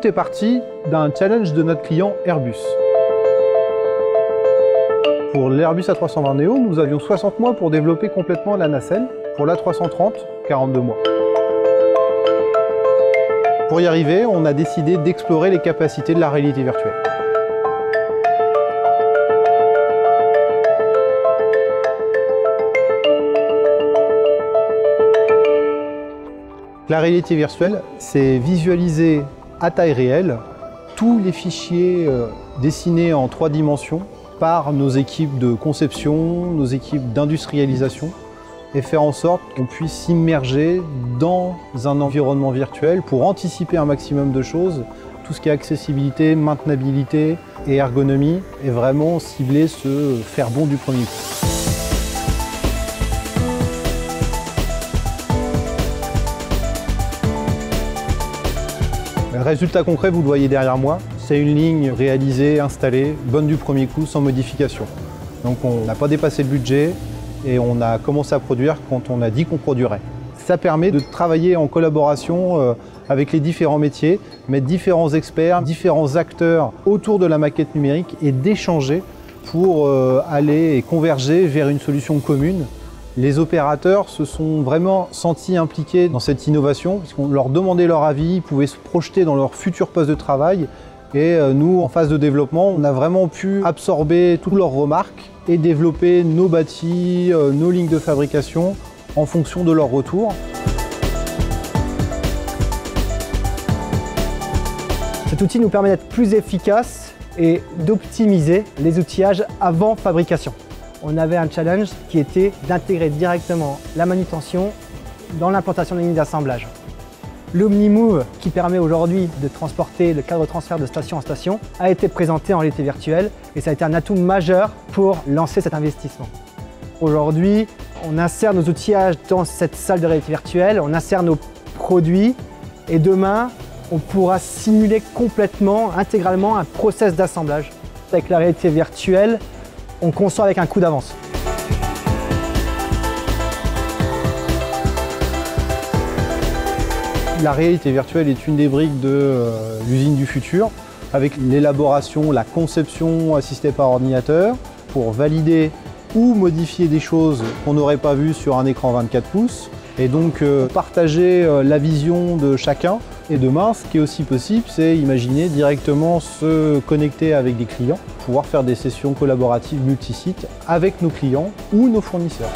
Tout est parti d'un challenge de notre client Airbus. Pour l'Airbus A320neo, nous avions 60 mois pour développer complètement la nacelle. Pour l'A330, 42 mois. Pour y arriver, on a décidé d'explorer les capacités de la réalité virtuelle. La réalité virtuelle, c'est visualiser à taille réelle tous les fichiers dessinés en 3 dimensions par nos équipes de conception, nos équipes d'industrialisation, et faire en sorte qu'on puisse s'immerger dans un environnement virtuel pour anticiper un maximum de choses, tout ce qui est accessibilité, maintenabilité et ergonomie, et vraiment cibler ce faire bon du premier coup. Le résultat concret, vous le voyez derrière moi, c'est une ligne réalisée, installée, bonne du premier coup, sans modification. Donc on n'a pas dépassé le budget et on a commencé à produire quand on a dit qu'on produirait. Ça permet de travailler en collaboration avec les différents métiers, mettre différents experts, différents acteurs autour de la maquette numérique et d'échanger pour aller et converger vers une solution commune. Les opérateurs se sont vraiment sentis impliqués dans cette innovation, puisqu'on leur demandait leur avis, ils pouvaient se projeter dans leur futur poste de travail. Et nous, en phase de développement, on a vraiment pu absorber toutes leurs remarques et développer nos bâtis, nos lignes de fabrication en fonction de leur retour. Cet outil nous permet d'être plus efficace et d'optimiser les outillages avant fabrication. On avait un challenge qui était d'intégrer directement la manutention dans l'implantation des lignes d'assemblage. L'OmniMove, qui permet aujourd'hui de transporter le cadre de transfert de station en station, a été présenté en réalité virtuelle et ça a été un atout majeur pour lancer cet investissement. Aujourd'hui, on insère nos outillages dans cette salle de réalité virtuelle, on insère nos produits et demain, on pourra simuler complètement, intégralement un process d'assemblage. Avec la réalité virtuelle, on conçoit avec un coup d'avance. La réalité virtuelle est une des briques de l'usine du futur, avec l'élaboration, la conception assistée par ordinateur pour valider ou modifier des choses qu'on n'aurait pas vues sur un écran 24 pouces et donc partager la vision de chacun. Et demain, ce qui est aussi possible, c'est imaginer directement se connecter avec des clients, pouvoir faire des sessions collaboratives multisites avec nos clients ou nos fournisseurs.